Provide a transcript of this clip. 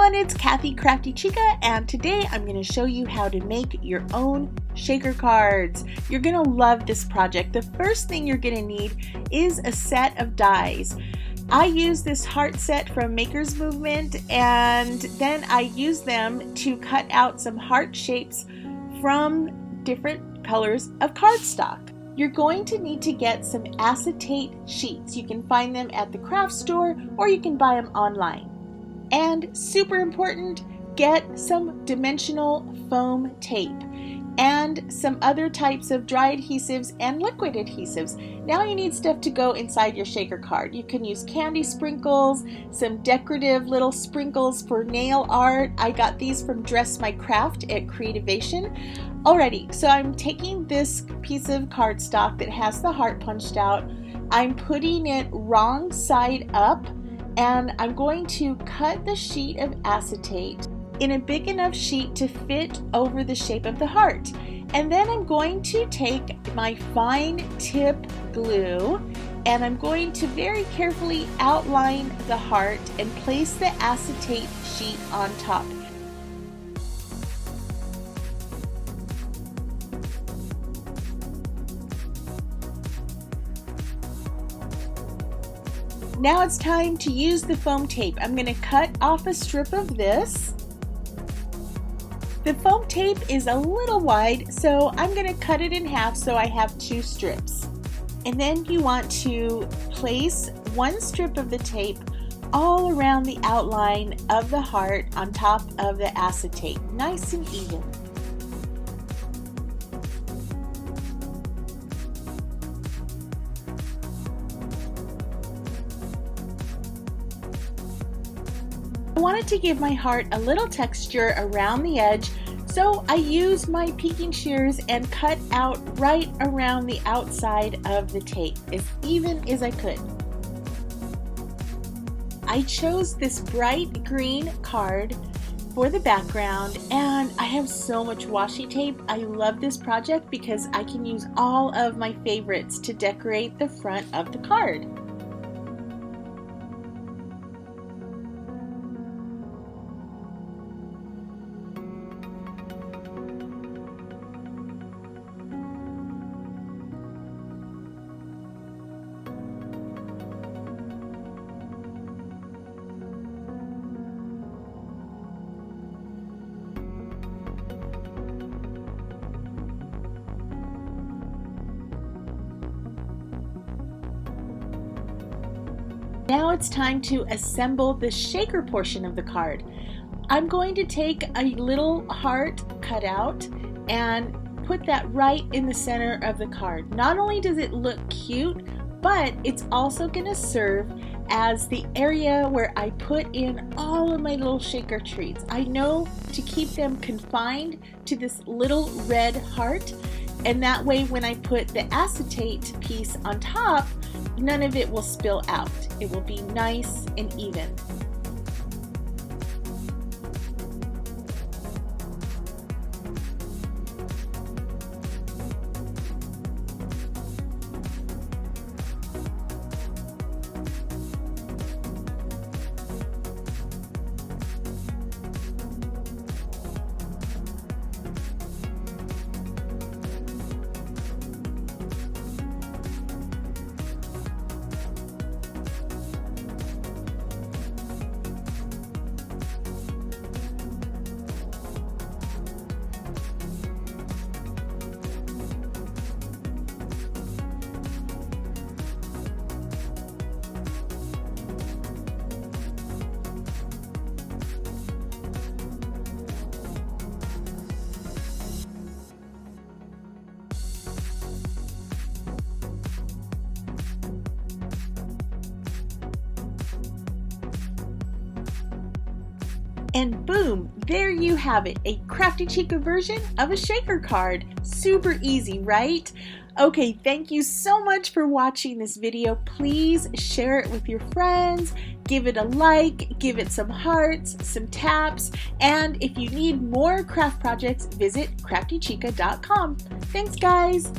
everyone, it's Kathy Crafty Chica, and today I'm going to show you how to make your own shaker cards. You're going to love this project. The first thing you're going to need is a set of dies. I use this heart set from Maker's Movement, and then I use them to cut out some heart shapes from different colors of cardstock. You're going to need to get some acetate sheets. You can find them at the craft store or you can buy them online. And super important, get some dimensional foam tape and some other types of dry adhesives and liquid adhesives. Now you need stuff to go inside your shaker card. You can use candy sprinkles, some decorative little sprinkles for nail art. I got these from Dress My Craft at Creativation. Alrighty, so I'm taking this piece of cardstock that has the heart punched out. I'm putting it wrong side up, and I'm going to cut the sheet of acetate in a big enough sheet to fit over the shape of the heart. And then I'm going to take my fine tip glue and I'm going to very carefully outline the heart and place the acetate sheet on top. Now it's time to use the foam tape. I'm going to cut off a strip of this. The foam tape is a little wide, so I'm going to cut it in half so I have 2 strips. And then you want to place one strip of the tape all around the outline of the heart on top of the acetate, nice and even. I wanted to give my heart a little texture around the edge, so I used my peeking shears and cut out right around the outside of the tape, as even as I could. I chose this bright green card for the background, and I have so much washi tape. I love this project because I can use all of my favorites to decorate the front of the card. Now it's time to assemble the shaker portion of the card. I'm going to take a little heart cut out and put that right in the center of the card. Not only does it look cute, but it's also going to serve as the area where I put in all of my little shaker treats. I know to keep them confined to this little red heart, and that way when I put the acetate piece on top, none of it will spill out. It will be nice and even. And boom, there you have it, a Crafty Chica version of a shaker card. Super easy, right? Okay, thank you so much for watching this video. Please share it with your friends, give it a like, give it some hearts, some taps, and if you need more craft projects, visit craftychica.com. Thanks, guys!